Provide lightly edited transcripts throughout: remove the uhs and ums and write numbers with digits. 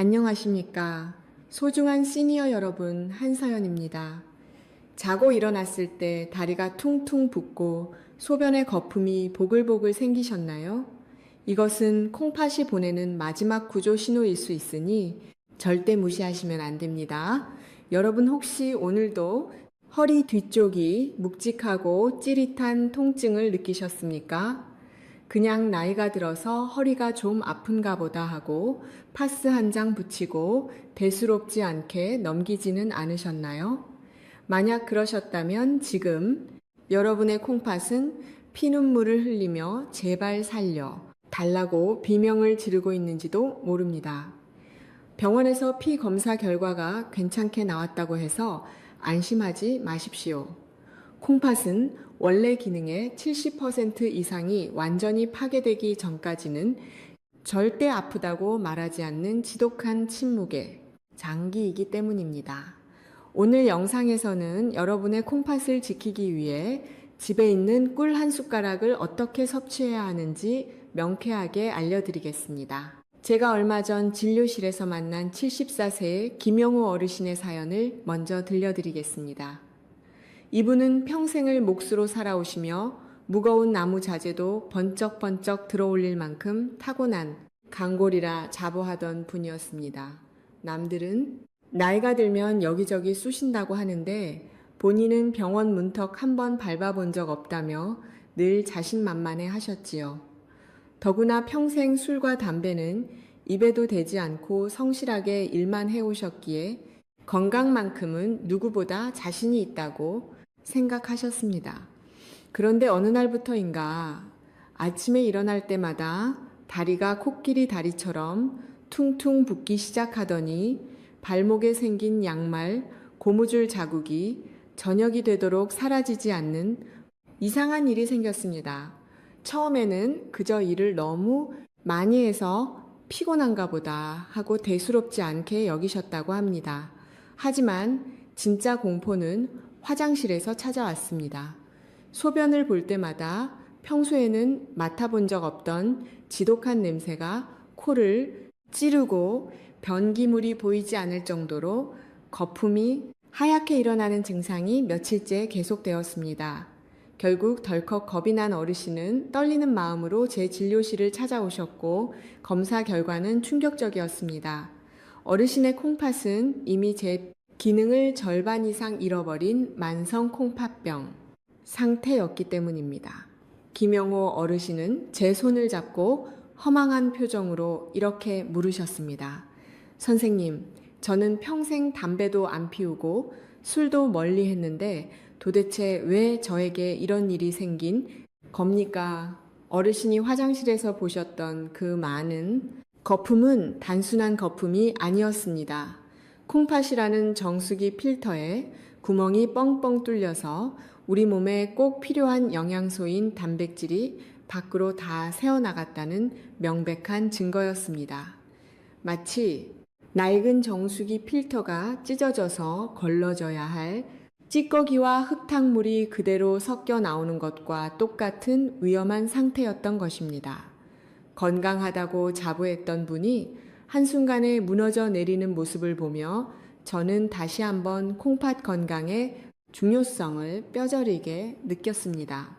안녕하십니까. 소중한 시니어 여러분, 한서연입니다. 자고 일어났을 때 다리가 퉁퉁 붓고 소변의 거품이 보글보글 생기셨나요? 이것은 콩팥이 보내는 마지막 구조 신호일 수 있으니 절대 무시하시면 안 됩니다. 여러분 혹시 오늘도 허리 뒤쪽이 묵직하고 찌릿한 통증을 느끼셨습니까? 그냥 나이가 들어서 허리가 좀 아픈가 보다 하고 파스 한 장 붙이고 대수롭지 않게 넘기지는 않으셨나요? 만약 그러셨다면 지금 여러분의 콩팥은 피눈물을 흘리며 제발 살려 달라고 비명을 지르고 있는지도 모릅니다. 병원에서 피 검사 결과가 괜찮게 나왔다고 해서 안심하지 마십시오. 콩팥은 원래 기능의 70% 이상이 완전히 파괴되기 전까지는 절대 아프다고 말하지 않는 지독한 침묵의 장기이기 때문입니다. 오늘 영상에서는 여러분의 콩팥을 지키기 위해 집에 있는 꿀 한 숟가락을 어떻게 섭취해야 하는지 명쾌하게 알려드리겠습니다. 제가 얼마 전 진료실에서 만난 74세의 김영호 어르신의 사연을 먼저 들려드리겠습니다. 이분은 평생을 몫으로 살아오시며 무거운 나무 자재도 번쩍번쩍 들어올릴 만큼 타고난 강골이라 자부하던 분이었습니다. 남들은 나이가 들면 여기저기 쑤신다고 하는데 본인은 병원 문턱 한 번 밟아본 적 없다며 늘 자신만만해 하셨지요. 더구나 평생 술과 담배는 입에도 대지 않고 성실하게 일만 해오셨기에 건강만큼은 누구보다 자신이 있다고 생각하셨습니다. 그런데 어느 날부터인가 아침에 일어날 때마다 다리가 코끼리 다리처럼 퉁퉁 붓기 시작하더니 발목에 생긴 양말, 고무줄 자국이 저녁이 되도록 사라지지 않는 이상한 일이 생겼습니다. 처음에는 그저 일을 너무 많이 해서 피곤한가 보다 하고 대수롭지 않게 여기셨다고 합니다. 하지만 진짜 공포는 화장실에서 찾아왔습니다. 소변을 볼 때마다 평소에는 맡아본 적 없던 지독한 냄새가 코를 찌르고 변기물이 보이지 않을 정도로 거품이 하얗게 일어나는 증상이 며칠째 계속되었습니다. 결국 덜컥 겁이 난 어르신은 떨리는 마음으로 제 진료실을 찾아오셨고 검사 결과는 충격적이었습니다. 어르신의 콩팥은 이미 제 기능을 절반 이상 잃어버린 만성 콩팥병 상태였기 때문입니다. 김영호 어르신은 제 손을 잡고 허망한 표정으로 이렇게 물으셨습니다. 선생님, 저는 평생 담배도 안 피우고 술도 멀리 했는데 도대체 왜 저에게 이런 일이 생긴 겁니까? 어르신이 화장실에서 보셨던 그 많은 거품은 단순한 거품이 아니었습니다. 콩팥이라는 정수기 필터에 구멍이 뻥뻥 뚫려서 우리 몸에 꼭 필요한 영양소인 단백질이 밖으로 다 새어나갔다는 명백한 증거였습니다. 마치 낡은 정수기 필터가 찢어져서 걸러져야 할 찌꺼기와 흙탕물이 그대로 섞여 나오는 것과 똑같은 위험한 상태였던 것입니다. 건강하다고 자부했던 분이 한순간에 무너져 내리는 모습을 보며 저는 다시 한번 콩팥 건강의 중요성을 뼈저리게 느꼈습니다.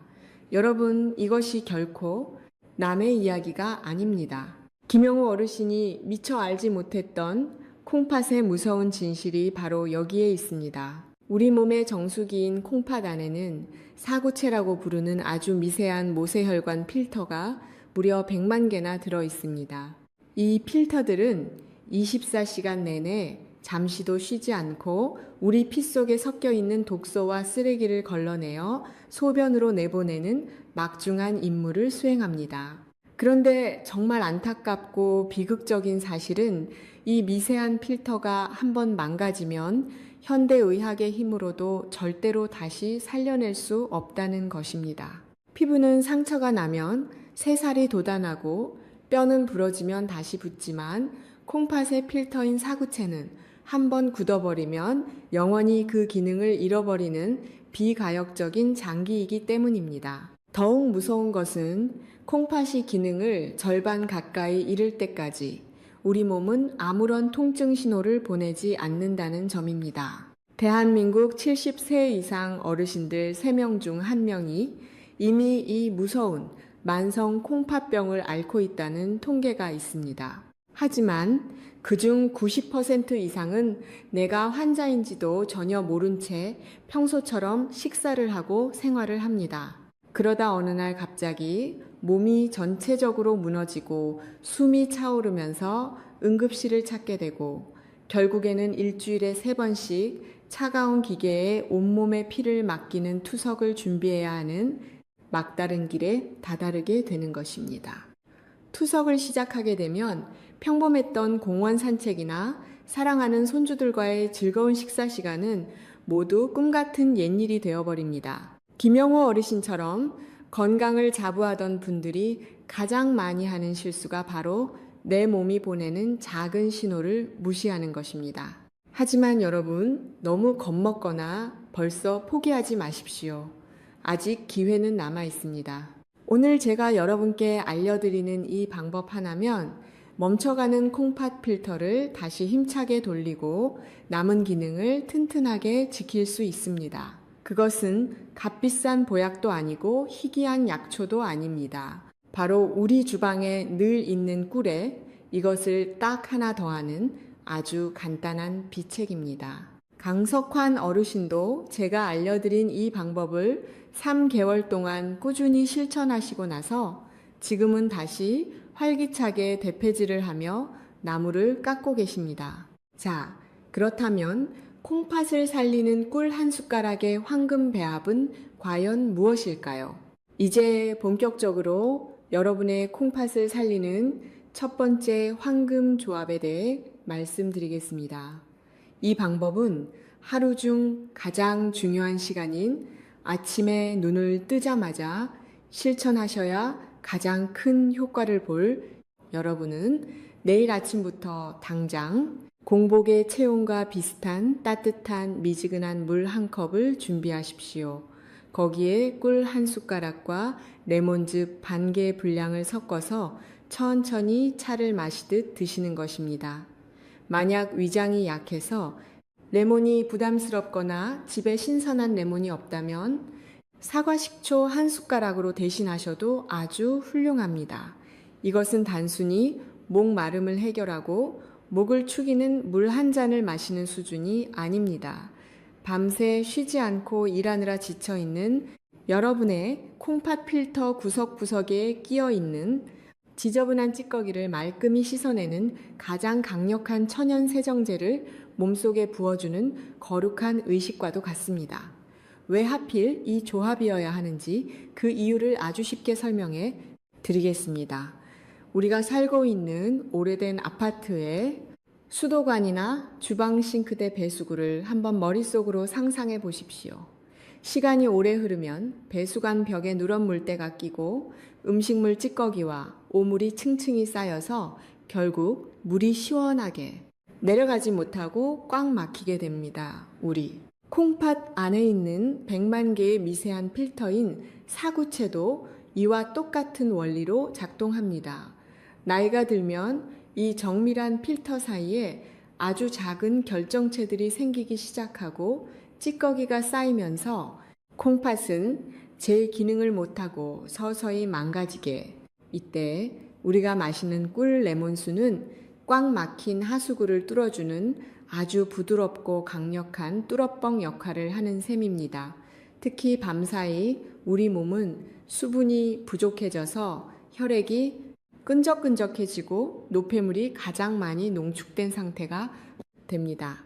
여러분, 이것이 결코 남의 이야기가 아닙니다. 김영호 어르신이 미처 알지 못했던 콩팥의 무서운 진실이 바로 여기에 있습니다. 우리 몸의 정수기인 콩팥 안에는 사구체라고 부르는 아주 미세한 모세혈관 필터가 무려 100만 개나 들어 있습니다. 이 필터들은 24시간 내내 잠시도 쉬지 않고 우리 피 속에 섞여 있는 독소와 쓰레기를 걸러내어 소변으로 내보내는 막중한 임무를 수행합니다. 그런데 정말 안타깝고 비극적인 사실은 이 미세한 필터가 한번 망가지면 현대의학의 힘으로도 절대로 다시 살려낼 수 없다는 것입니다. 피부는 상처가 나면 새살이 돋아나고 뼈는 부러지면 다시 붙지만 콩팥의 필터인 사구체는 한번 굳어버리면 영원히 그 기능을 잃어버리는 비가역적인 장기이기 때문입니다. 더욱 무서운 것은 콩팥이 기능을 절반 가까이 잃을 때까지 우리 몸은 아무런 통증 신호를 보내지 않는다는 점입니다. 대한민국 70세 이상 어르신들 3명 중 1명이 이미 이 무서운 만성 콩팥병을 앓고 있다는 통계가 있습니다. 하지만 그중 90% 이상은 내가 환자인지도 전혀 모른 채 평소처럼 식사를 하고 생활을 합니다. 그러다 어느 날 갑자기 몸이 전체적으로 무너지고 숨이 차오르면서 응급실을 찾게 되고 결국에는 일주일에 3번씩 차가운 기계에 온몸의 피를 맡기는 투석을 준비해야 하는 막다른 길에 다다르게 되는 것입니다. 투석을 시작하게 되면 평범했던 공원 산책이나 사랑하는 손주들과의 즐거운 식사 시간은 모두 꿈같은 옛일이 되어버립니다. 김영호 어르신처럼 건강을 자부하던 분들이 가장 많이 하는 실수가 바로 내 몸이 보내는 작은 신호를 무시하는 것입니다. 하지만 여러분, 너무 겁먹거나 벌써 포기하지 마십시오. 아직 기회는 남아 있습니다. 오늘 제가 여러분께 알려드리는 이 방법 하나면 멈춰가는 콩팥 필터를 다시 힘차게 돌리고 남은 기능을 튼튼하게 지킬 수 있습니다. 그것은 값비싼 보약도 아니고 희귀한 약초도 아닙니다. 바로 우리 주방에 늘 있는 꿀에 이것을 딱 하나 더하는 아주 간단한 비책입니다. 강석환 어르신도 제가 알려드린 이 방법을 3개월 동안 꾸준히 실천하시고 나서 지금은 다시 활기차게 대패질을 하며 나무를 깎고 계십니다. 자, 그렇다면 콩팥을 살리는 꿀 한 숟가락의 황금 배합은 과연 무엇일까요? 이제 본격적으로 여러분의 콩팥을 살리는 첫 번째 황금 조합에 대해 말씀드리겠습니다. 이 방법은 하루 중 가장 중요한 시간인 아침에 눈을 뜨자마자 실천하셔야 가장 큰 효과를 볼 여러분은 내일 아침부터 당장 공복의 체온과 비슷한 따뜻한 미지근한 물 1컵을 준비하십시오. 거기에 꿀 1숟가락과 레몬즙 반 개 분량을 섞어서 천천히 차를 마시듯 드시는 것입니다. 만약 위장이 약해서 레몬이 부담스럽거나 집에 신선한 레몬이 없다면 사과 식초 1숟가락으로 대신하셔도 아주 훌륭합니다. 이것은 단순히 목 마름을 해결하고 목을 축이는 물 한 잔을 마시는 수준이 아닙니다. 밤새 쉬지 않고 일하느라 지쳐있는 여러분의 콩팥 필터 구석구석에 끼어있는 지저분한 찌꺼기를 말끔히 씻어내는 가장 강력한 천연 세정제를 몸속에 부어주는 거룩한 의식과도 같습니다. 왜 하필 이 조합이어야 하는지 그 이유를 아주 쉽게 설명해 드리겠습니다. 우리가 살고 있는 오래된 아파트의 수도관이나 주방 싱크대 배수구를 한번 머릿속으로 상상해 보십시오. 시간이 오래 흐르면 배수관 벽에 누런 물때가 끼고 음식물 찌꺼기와 오물이 층층이 쌓여서 결국 물이 시원하게 내려가지 못하고 꽉 막히게 됩니다. 우리 콩팥 안에 있는 100만 개의 미세한 필터인 사구체도 이와 똑같은 원리로 작동합니다. 나이가 들면 이 정밀한 필터 사이에 아주 작은 결정체들이 생기기 시작하고 찌꺼기가 쌓이면서 콩팥은 제 기능을 못하고 서서히 망가지게, 이때 우리가 마시는 꿀 레몬수는 꽉 막힌 하수구를 뚫어주는 아주 부드럽고 강력한 뚫어뻥 역할을 하는 셈입니다. 특히 밤사이 우리 몸은 수분이 부족해져서 혈액이 끈적끈적해지고 노폐물이 가장 많이 농축된 상태가 됩니다.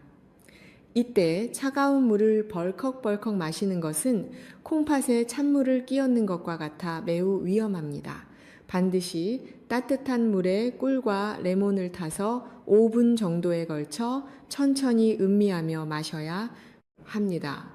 이때 차가운 물을 벌컥벌컥 마시는 것은 콩팥에 찬물을 끼얹는 것과 같아 매우 위험합니다. 반드시 따뜻한 물에 꿀과 레몬을 타서 5분 정도에 걸쳐 천천히 음미하며 마셔야 합니다.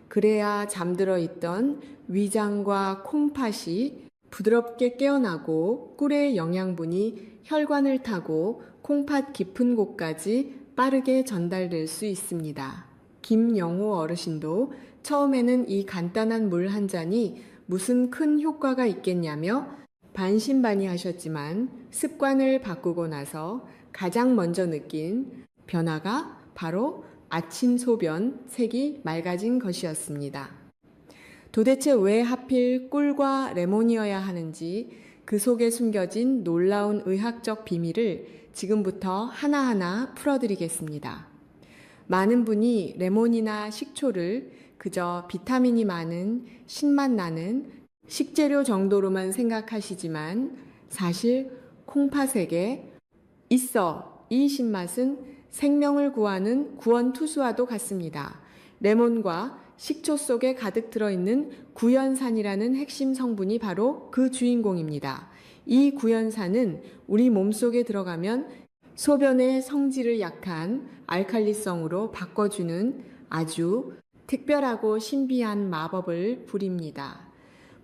그래야 잠들어 있던 위장과 콩팥이 부드럽게 깨어나고 꿀의 영양분이 혈관을 타고 콩팥 깊은 곳까지 빠르게 전달될 수 있습니다. 김영호 어르신도 처음에는 이 간단한 물 한 잔이 무슨 큰 효과가 있겠냐며 반신반의하셨지만 습관을 바꾸고 나서 가장 먼저 느낀 변화가 바로 아침 소변 색이 맑아진 것이었습니다. 도대체 왜 하필 꿀과 레몬이어야 하는지 그 속에 숨겨진 놀라운 의학적 비밀을 지금부터 하나하나 풀어드리겠습니다. 많은 분이 레몬이나 식초를 그저 비타민이 많은 신맛 나는 식재료 정도로만 생각하시지만 사실 콩팥에게 있어 이 신맛은 생명을 구하는 구원투수와도 같습니다. 레몬과 식초 속에 가득 들어있는 구연산이라는 핵심 성분이 바로 그 주인공입니다. 이 구연산은 우리 몸속에 들어가면 소변의 성질을 약한 알칼리성으로 바꿔주는 아주 특별하고 신비한 마법을 부립니다.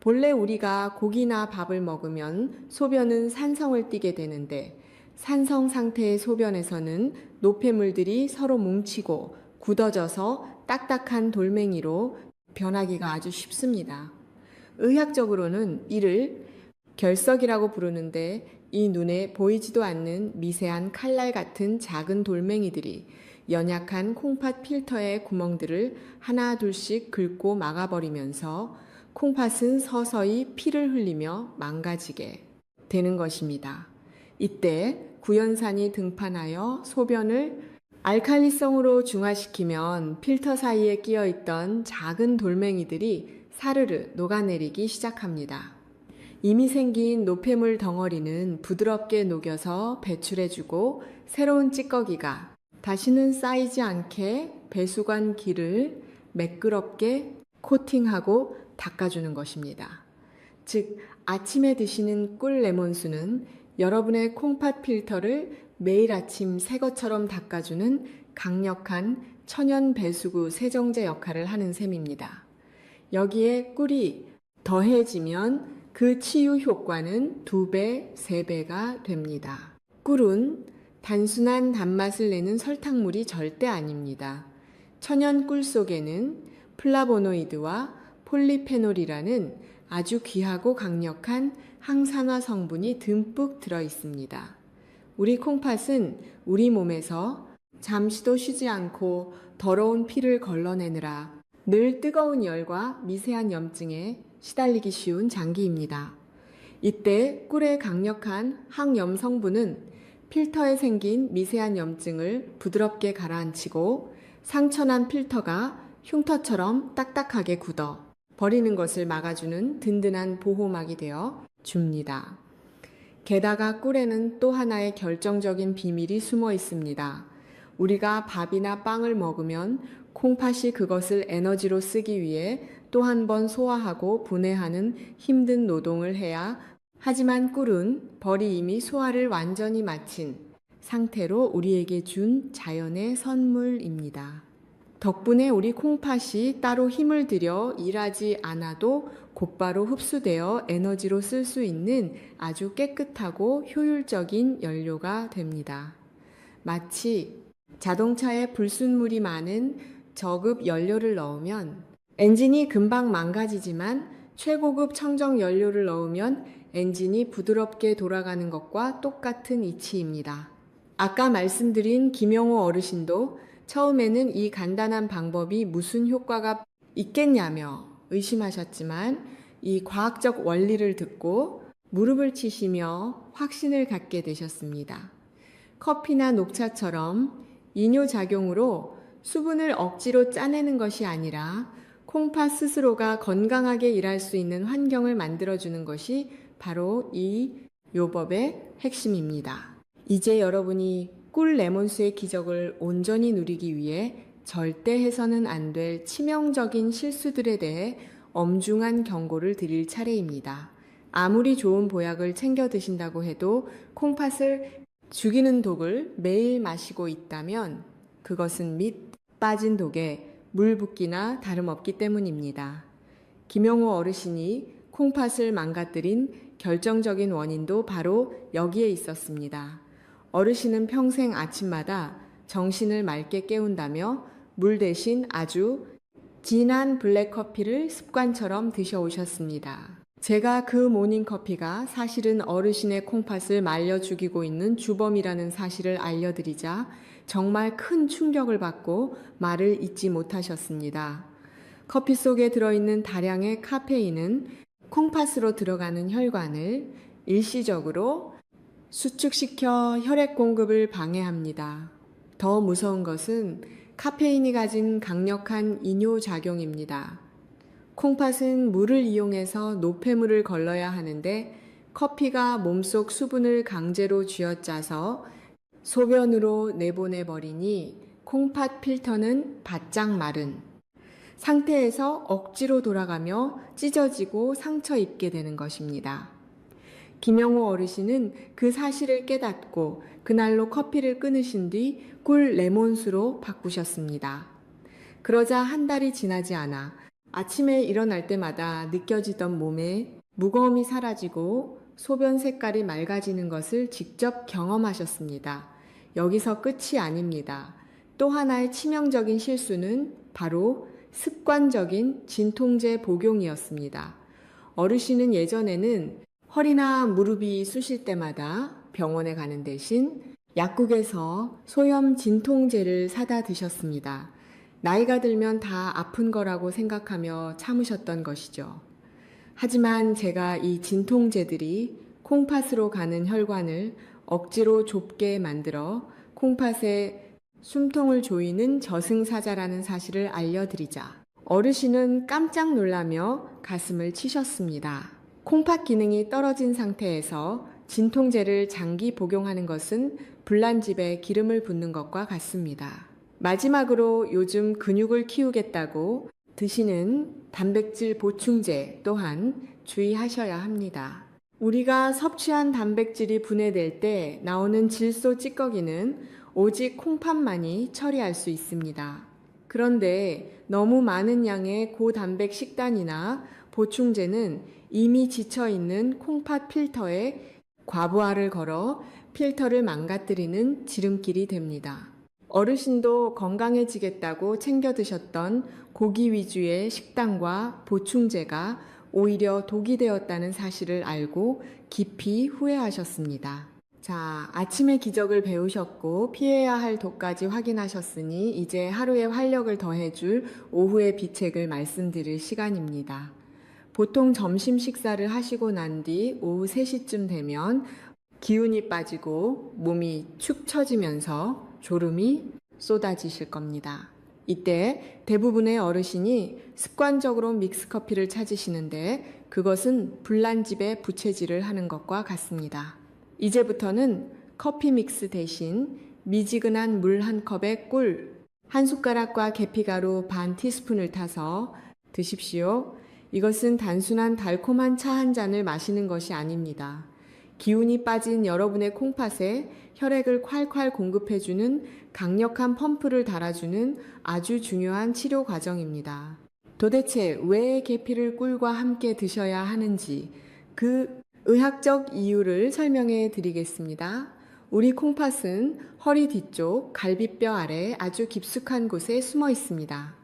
본래 우리가 고기나 밥을 먹으면 소변은 산성을 띠게 되는데 산성 상태의 소변에서는 노폐물들이 서로 뭉치고 굳어져서 딱딱한 돌멩이로 변하기가 아주 쉽습니다. 의학적으로는 이를 결석이라고 부르는데 이 눈에 보이지도 않는 미세한 칼날 같은 작은 돌멩이들이 연약한 콩팥 필터의 구멍들을 하나 둘씩 긁고 막아버리면서 콩팥은 서서히 피를 흘리며 망가지게 되는 것입니다. 이때 구연산이 등판하여 소변을 알칼리성으로 중화시키면 필터 사이에 끼어있던 작은 돌멩이들이 사르르 녹아내리기 시작합니다. 이미 생긴 노폐물 덩어리는 부드럽게 녹여서 배출해주고 새로운 찌꺼기가 다시는 쌓이지 않게 배수관 길을 매끄럽게 코팅하고 닦아주는 것입니다. 즉, 아침에 드시는 꿀 레몬수는 여러분의 콩팥 필터를 매일 아침 새 것처럼 닦아주는 강력한 천연 배수구 세정제 역할을 하는 셈입니다. 여기에 꿀이 더해지면 그 치유 효과는 2배, 3배가 됩니다. 꿀은 단순한 단맛을 내는 설탕물이 절대 아닙니다. 천연 꿀 속에는 플라보노이드와 폴리페놀이라는 아주 귀하고 강력한 항산화 성분이 듬뿍 들어 있습니다. 우리 콩팥은 우리 몸에서 잠시도 쉬지 않고 더러운 피를 걸러내느라 늘 뜨거운 열과 미세한 염증에 시달리기 쉬운 장기입니다. 이때 꿀의 강력한 항염 성분은 필터에 생긴 미세한 염증을 부드럽게 가라앉히고 상처난 필터가 흉터처럼 딱딱하게 굳어 버리는 것을 막아주는 든든한 보호막이 되어 줍니다. 게다가 꿀에는 또 하나의 결정적인 비밀이 숨어 있습니다. 우리가 밥이나 빵을 먹으면 콩팥이 그것을 에너지로 쓰기 위해 또 한 번 소화하고 분해하는 힘든 노동을 해야 하지만 꿀은 벌이 이미 소화를 완전히 마친 상태로 우리에게 준 자연의 선물입니다. 덕분에 우리 콩팥이 따로 힘을 들여 일하지 않아도 곧바로 흡수되어 에너지로 쓸 수 있는 아주 깨끗하고 효율적인 연료가 됩니다. 마치 자동차에 불순물이 많은 저급 연료를 넣으면 엔진이 금방 망가지지만 최고급 청정 연료를 넣으면 엔진이 부드럽게 돌아가는 것과 똑같은 이치입니다. 아까 말씀드린 김영호 어르신도 처음에는 이 간단한 방법이 무슨 효과가 있겠냐며 의심하셨지만 이 과학적 원리를 듣고 무릎을 치시며 확신을 갖게 되셨습니다. 커피나 녹차처럼 이뇨작용으로 수분을 억지로 짜내는 것이 아니라 콩팥 스스로가 건강하게 일할 수 있는 환경을 만들어주는 것이 바로 이 요법의 핵심입니다. 이제 여러분이 꿀 레몬수의 기적을 온전히 누리기 위해 절대 해서는 안 될 치명적인 실수들에 대해 엄중한 경고를 드릴 차례입니다. 아무리 좋은 보약을 챙겨 드신다고 해도 콩팥을 죽이는 독을 매일 마시고 있다면 그것은 밑 빠진 독에 물 붓기나 다름없기 때문입니다. 김영호 어르신이 콩팥을 망가뜨린 결정적인 원인도 바로 여기에 있었습니다. 어르신은 평생 아침마다 정신을 맑게 깨운다며 물 대신 아주 진한 블랙커피를 습관처럼 드셔오셨습니다. 제가 그 모닝커피가 사실은 어르신의 콩팥을 말려 죽이고 있는 주범이라는 사실을 알려드리자 정말 큰 충격을 받고 말을 잇지 못하셨습니다. 커피 속에 들어있는 다량의 카페인은 콩팥으로 들어가는 혈관을 일시적으로 수축시켜 혈액 공급을 방해합니다. 더 무서운 것은 카페인이 가진 강력한 이뇨작용입니다. 콩팥은 물을 이용해서 노폐물을 걸러야 하는데 커피가 몸속 수분을 강제로 쥐어짜서 소변으로 내보내버리니 콩팥 필터는 바짝 마른 상태에서 억지로 돌아가며 찢어지고 상처 입게 되는 것입니다. 김영호 어르신은 그 사실을 깨닫고 그날로 커피를 끊으신 뒤 꿀 레몬수로 바꾸셨습니다. 그러자 한 달이 지나지 않아 아침에 일어날 때마다 느껴지던 몸에 무거움이 사라지고 소변 색깔이 맑아지는 것을 직접 경험하셨습니다. 여기서 끝이 아닙니다. 또 하나의 치명적인 실수는 바로 습관적인 진통제 복용이었습니다. 어르신은 예전에는 허리나 무릎이 쑤실 때마다 병원에 가는 대신 약국에서 소염 진통제를 사다 드셨습니다. 나이가 들면 다 아픈 거라고 생각하며 참으셨던 것이죠. 하지만 제가 이 진통제들이 콩팥으로 가는 혈관을 억지로 좁게 만들어 콩팥에 숨통을 조이는 저승사자라는 사실을 알려드리자 어르신은 깜짝 놀라며 가슴을 치셨습니다. 콩팥 기능이 떨어진 상태에서 진통제를 장기 복용하는 것은 불난집에 기름을 붓는 것과 같습니다. 마지막으로 요즘 근육을 키우겠다고 드시는 단백질 보충제 또한 주의하셔야 합니다. 우리가 섭취한 단백질이 분해될 때 나오는 질소 찌꺼기는 오직 콩팥만이 처리할 수 있습니다. 그런데 너무 많은 양의 고단백 식단이나 보충제는 이미 지쳐있는 콩팥 필터에 과부하를 걸어 필터를 망가뜨리는 지름길이 됩니다. 어르신도 건강해지겠다고 챙겨 드셨던 고기 위주의 식단과 보충제가 오히려 독이 되었다는 사실을 알고 깊이 후회하셨습니다. 자, 아침의 기적을 배우셨고 피해야 할 독까지 확인하셨으니 이제 하루에 활력을 더해줄 오후의 비책을 말씀드릴 시간입니다. 보통 점심 식사를 하시고 난 뒤 오후 3시쯤 되면 기운이 빠지고 몸이 축 처지면서 졸음이 쏟아지실 겁니다. 이때 대부분의 어르신이 습관적으로 믹스커피를 찾으시는데 그것은 불난집에 부채질을 하는 것과 같습니다. 이제부터는 커피 믹스 대신 미지근한 물 한 컵에 꿀 한 숟가락과 계피가루 반 티스푼을 타서 드십시오. 이것은 단순한 달콤한 차 한 잔을 마시는 것이 아닙니다. 기운이 빠진 여러분의 콩팥에 혈액을 콸콸 공급해주는 강력한 펌프를 달아주는 아주 중요한 치료 과정입니다. 도대체 왜 계피를 꿀과 함께 드셔야 하는지 그 의학적 이유를 설명해 드리겠습니다. 우리 콩팥은 허리 뒤쪽 갈비뼈 아래 아주 깊숙한 곳에 숨어 있습니다.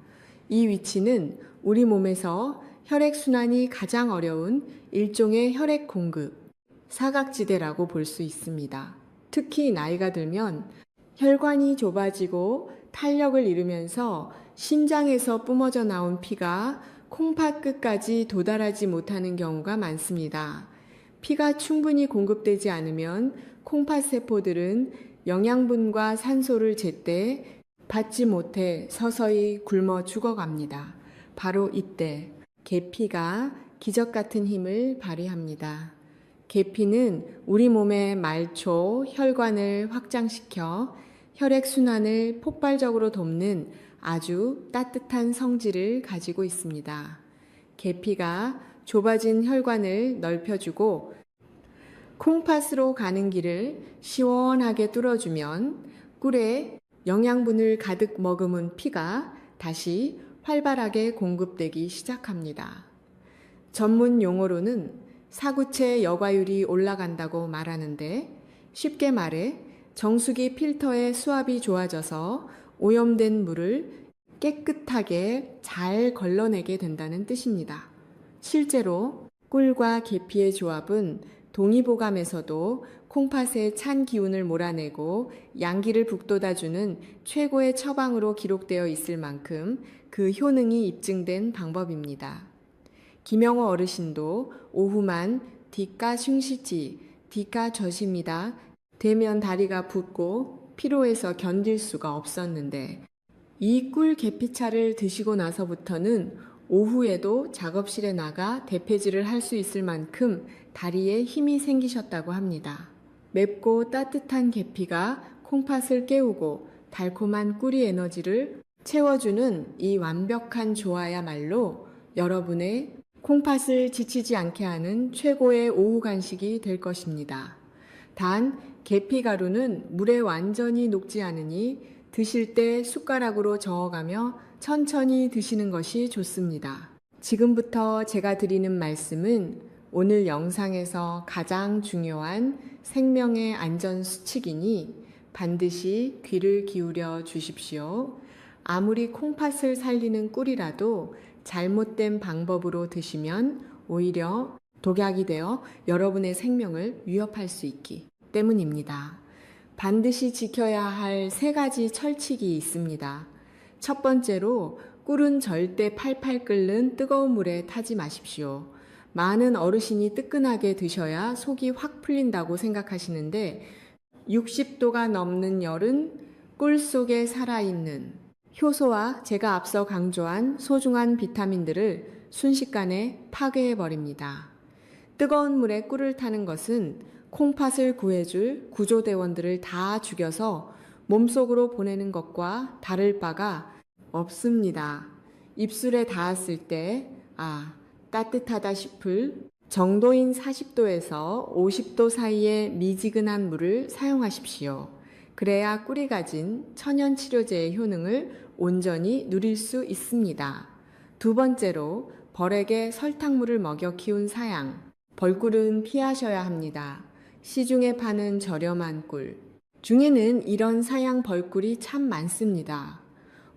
이 위치는 우리 몸에서 혈액순환이 가장 어려운 일종의 혈액 공급, 사각지대라고 볼 수 있습니다. 특히 나이가 들면 혈관이 좁아지고 탄력을 잃으면서 심장에서 뿜어져 나온 피가 콩팥 끝까지 도달하지 못하는 경우가 많습니다. 피가 충분히 공급되지 않으면 콩팥 세포들은 영양분과 산소를 제때 받지 못해 서서히 굶어 죽어갑니다. 바로 이때 계피가 기적 같은 힘을 발휘합니다. 계피는 우리 몸의 말초, 혈관을 확장시켜 혈액순환을 폭발적으로 돕는 아주 따뜻한 성질을 가지고 있습니다. 계피가 좁아진 혈관을 넓혀주고 콩팥으로 가는 길을 시원하게 뚫어주면 꿀에 영양분을 가득 머금은 피가 다시 활발하게 공급되기 시작합니다. 전문 용어로는 사구체 여과율이 올라간다고 말하는데 쉽게 말해 정수기 필터의 수압이 좋아져서 오염된 물을 깨끗하게 잘 걸러내게 된다는 뜻입니다. 실제로 꿀과 계피의 조합은 동의보감에서도 콩팥의 찬 기운을 몰아내고 양기를 북돋아주는 최고의 처방으로 기록되어 있을 만큼 그 효능이 입증된 방법입니다. 김영호 어르신도 오후만 디까 숭시지, 디까 젖입니다. 되면 다리가 붓고 피로해서 견딜 수가 없었는데 이 꿀 계피차를 드시고 나서부터는 오후에도 작업실에 나가 대패질을 할 수 있을 만큼 다리에 힘이 생기셨다고 합니다. 맵고 따뜻한 계피가 콩팥을 깨우고 달콤한 꿀의 에너지를 채워주는 이 완벽한 조화야말로 여러분의 콩팥을 지치지 않게 하는 최고의 오후 간식이 될 것입니다. 단, 계피가루는 물에 완전히 녹지 않으니 드실 때 숟가락으로 저어가며 천천히 드시는 것이 좋습니다. 지금부터 제가 드리는 말씀은 오늘 영상에서 가장 중요한 생명의 안전 수칙이니 반드시 귀를 기울여 주십시오. 아무리 콩팥을 살리는 꿀이라도 잘못된 방법으로 드시면 오히려 독약이 되어 여러분의 생명을 위협할 수 있기 때문입니다. 반드시 지켜야 할 3가지 철칙이 있습니다. 첫 번째로 꿀은 절대 팔팔 끓는 뜨거운 물에 타지 마십시오. 많은 어르신이 뜨끈하게 드셔야 속이 확 풀린다고 생각하시는데 60도가 넘는 열은 꿀 속에 살아있는 효소와 제가 앞서 강조한 소중한 비타민들을 순식간에 파괴해버립니다. 뜨거운 물에 꿀을 타는 것은 콩팥을 구해줄 구조대원들을 다 죽여서 몸속으로 보내는 것과 다를 바가 없습니다. 입술에 닿았을 때, 따뜻하다 싶을 정도인 40도에서 50도 사이의 미지근한 물을 사용하십시오. 그래야 꿀이 가진 천연 치료제의 효능을 온전히 누릴 수 있습니다. 두 번째로 벌에게 설탕물을 먹여 키운 사양. 벌꿀은 피하셔야 합니다. 시중에 파는 저렴한 꿀 중에는 이런 사양 벌꿀이 참 많습니다.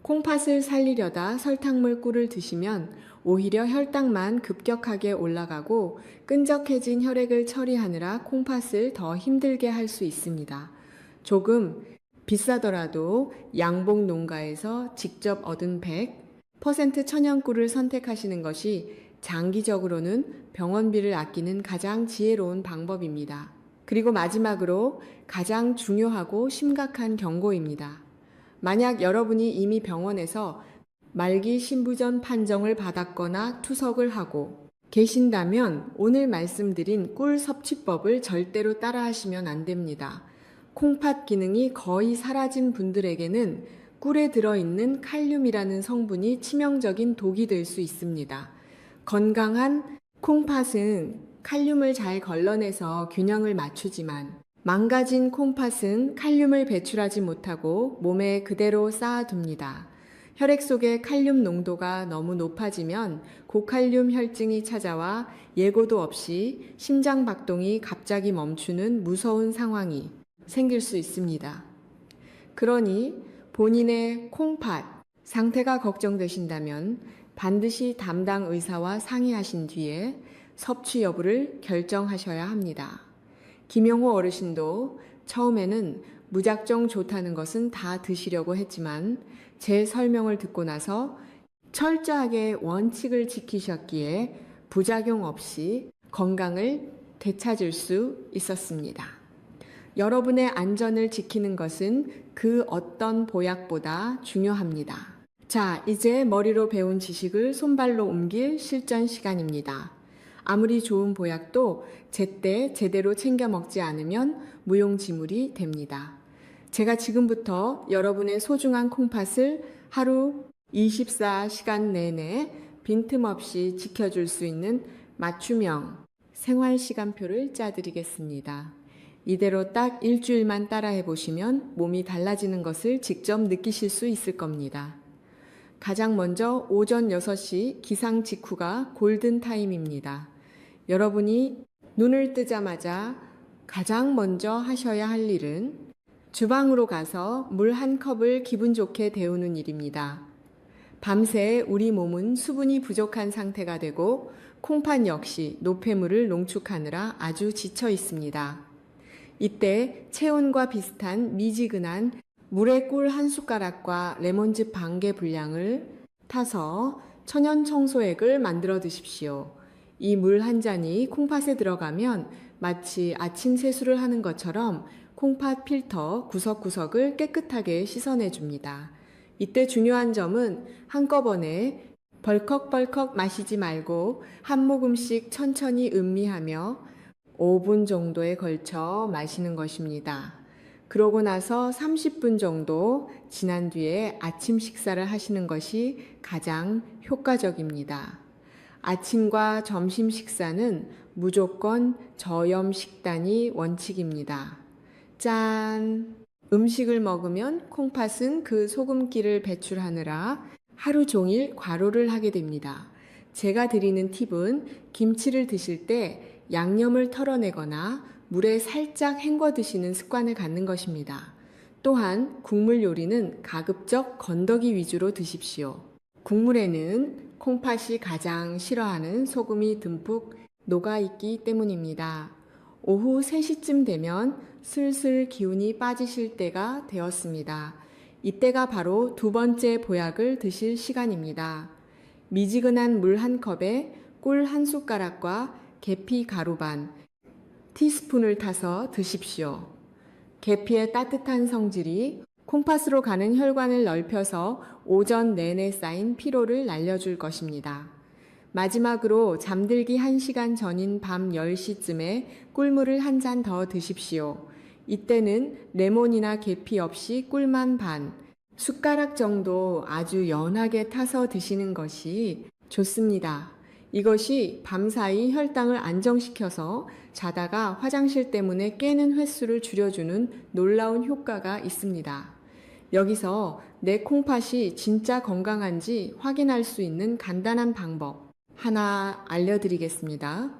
콩팥을 살리려다 설탕물 꿀을 드시면 오히려 혈당만 급격하게 올라가고 끈적해진 혈액을 처리하느라 콩팥을 더 힘들게 할 수 있습니다. 조금 비싸더라도 양봉 농가에서 직접 얻은 100% 천연 꿀을 선택하시는 것이 장기적으로는 병원비를 아끼는 가장 지혜로운 방법입니다. 그리고 마지막으로 가장 중요하고 심각한 경고입니다. 만약 여러분이 이미 병원에서 말기 신부전 판정을 받았거나 투석을 하고 계신다면 오늘 말씀드린 꿀 섭취법을 절대로 따라하시면 안 됩니다. 콩팥 기능이 거의 사라진 분들에게는 꿀에 들어있는 칼륨이라는 성분이 치명적인 독이 될 수 있습니다. 건강한 콩팥은 칼륨을 잘 걸러내서 균형을 맞추지만 망가진 콩팥은 칼륨을 배출하지 못하고 몸에 그대로 쌓아둡니다. 혈액 속의 칼륨 농도가 너무 높아지면 고칼륨 혈증이 찾아와 예고도 없이 심장 박동이 갑자기 멈추는 무서운 상황이 생길 수 있습니다. 그러니 본인의 콩팥 상태가 걱정되신다면 반드시 담당 의사와 상의하신 뒤에 섭취 여부를 결정하셔야 합니다. 김영호 어르신도 처음에는 무작정 좋다는 것은 다 드시려고 했지만 제 설명을 듣고 나서 철저하게 원칙을 지키셨기에 부작용 없이 건강을 되찾을 수 있었습니다. 여러분의 안전을 지키는 것은 그 어떤 보약보다 중요합니다. 자, 이제 머리로 배운 지식을 손발로 옮길 실전 시간입니다. 아무리 좋은 보약도 제때 제대로 챙겨 먹지 않으면 무용지물이 됩니다. 제가 지금부터 여러분의 소중한 콩팥을 하루 24시간 내내 빈틈없이 지켜줄 수 있는 맞춤형 생활 시간표를 짜드리겠습니다. 이대로 딱 일주일만 따라해 보시면 몸이 달라지는 것을 직접 느끼실 수 있을 겁니다. 가장 먼저 오전 6시 기상 직후가 골든타임입니다. 여러분이 눈을 뜨자마자 가장 먼저 하셔야 할 일은 주방으로 가서 물 한 컵을 기분 좋게 데우는 일입니다. 밤새 우리 몸은 수분이 부족한 상태가 되고 콩팥 역시 노폐물을 농축하느라 아주 지쳐 있습니다. 이때 체온과 비슷한 미지근한 물에 꿀 한 숟가락과 레몬즙 반 개 분량을 타서 천연 청소액을 만들어 드십시오. 이 물 한 잔이 콩팥에 들어가면 마치 아침 세수를 하는 것처럼 콩팥 필터 구석구석을 깨끗하게 씻어내 줍니다. 이때 중요한 점은 한꺼번에 벌컥벌컥 마시지 말고 한 모금씩 천천히 음미하며 5분 정도에 걸쳐 마시는 것입니다. 그러고 나서 30분 정도 지난 뒤에 아침 식사를 하시는 것이 가장 효과적입니다. 아침과 점심 식사는 무조건 저염 식단이 원칙입니다. 짠! 음식을 먹으면 콩팥은 그 소금기를 배출하느라 하루 종일 과로를 하게 됩니다. 제가 드리는 팁은 김치를 드실 때 양념을 털어내거나 물에 살짝 헹궈 드시는 습관을 갖는 것입니다. 또한 국물 요리는 가급적 건더기 위주로 드십시오. 국물에는 콩팥이 가장 싫어하는 소금이 듬뿍 녹아있기 때문입니다. 오후 3시쯤 되면 슬슬 기운이 빠지실 때가 되었습니다. 이때가 바로 두 번째 보약을 드실 시간입니다. 미지근한 물 한 컵에 꿀 한 숟가락과 계피 가루 반 티스푼을 타서 드십시오. 계피의 따뜻한 성질이 콩팥으로 가는 혈관을 넓혀서 오전 내내 쌓인 피로를 날려줄 것입니다. 마지막으로 잠들기 1시간 전인 밤 10시쯤에 꿀물을 한 잔 더 드십시오. 이때는 레몬이나 계피 없이 꿀만 반, 숟가락 정도 아주 연하게 타서 드시는 것이 좋습니다. 이것이 밤사이 혈당을 안정시켜서 자다가 화장실 때문에 깨는 횟수를 줄여주는 놀라운 효과가 있습니다. 여기서 내 콩팥이 진짜 건강한지 확인할 수 있는 간단한 방법 하나 알려드리겠습니다.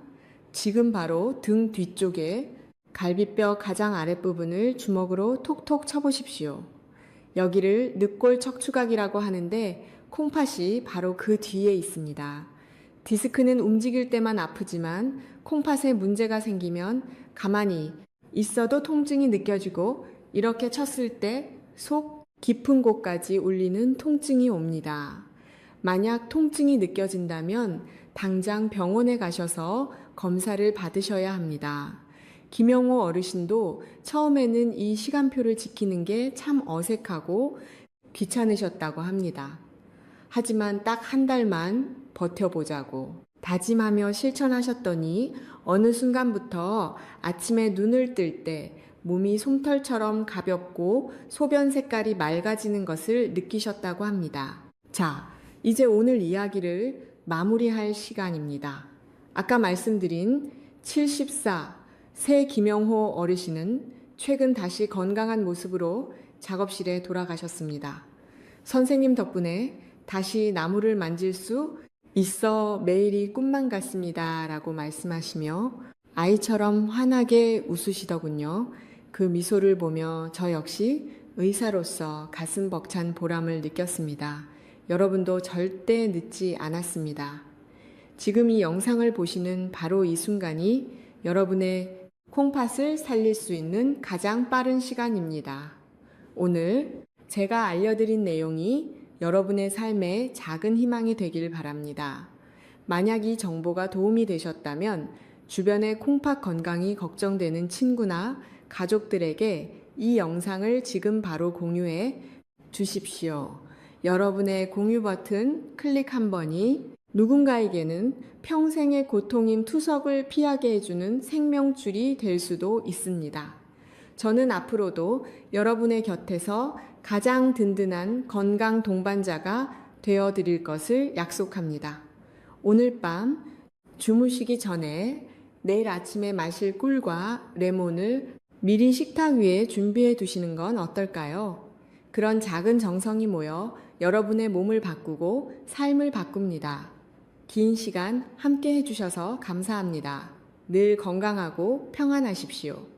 지금 바로 등 뒤쪽에 갈비뼈 가장 아랫부분을 주먹으로 톡톡 쳐보십시오. 여기를 늑골 척추각이라고 하는데 콩팥이 바로 그 뒤에 있습니다. 디스크는 움직일 때만 아프지만 콩팥에 문제가 생기면 가만히 있어도 통증이 느껴지고 이렇게 쳤을 때 속 깊은 곳까지 울리는 통증이 옵니다. 만약 통증이 느껴진다면 당장 병원에 가셔서 검사를 받으셔야 합니다. 김영호 어르신도 처음에는 이 시간표를 지키는 게 참 어색하고 귀찮으셨다고 합니다. 하지만 딱 한 달만 버텨보자고 다짐하며 실천하셨더니 어느 순간부터 아침에 눈을 뜰 때 몸이 솜털처럼 가볍고 소변 색깔이 맑아지는 것을 느끼셨다고 합니다. 자, 이제 오늘 이야기를 마무리할 시간입니다. 아까 말씀드린 74 새 김영호 어르신은 최근 다시 건강한 모습으로 작업실에 돌아가셨습니다. 선생님 덕분에 다시 나무를 만질 수 있어 매일이 꿈만 같습니다. 라고 말씀하시며 아이처럼 환하게 웃으시더군요. 그 미소를 보며 저 역시 의사로서 가슴 벅찬 보람을 느꼈습니다. 여러분도 절대 늦지 않았습니다. 지금 이 영상을 보시는 바로 이 순간이 여러분의 콩팥을 살릴 수 있는 가장 빠른 시간입니다. 오늘 제가 알려드린 내용이 여러분의 삶에 작은 희망이 되길 바랍니다. 만약 이 정보가 도움이 되셨다면 주변의 콩팥 건강이 걱정되는 친구나 가족들에게 이 영상을 지금 바로 공유해 주십시오. 여러분의 공유 버튼 클릭 한 번이 누군가에게는 평생의 고통인 투석을 피하게 해주는 생명줄이 될 수도 있습니다. 저는 앞으로도 여러분의 곁에서 가장 든든한 건강 동반자가 되어드릴 것을 약속합니다. 오늘 밤 주무시기 전에 내일 아침에 마실 꿀과 레몬을 미리 식탁 위에 준비해 두시는 건 어떨까요? 그런 작은 정성이 모여 여러분의 몸을 바꾸고 삶을 바꿉니다. 긴 시간 함께 해주셔서 감사합니다. 늘 건강하고 평안하십시오.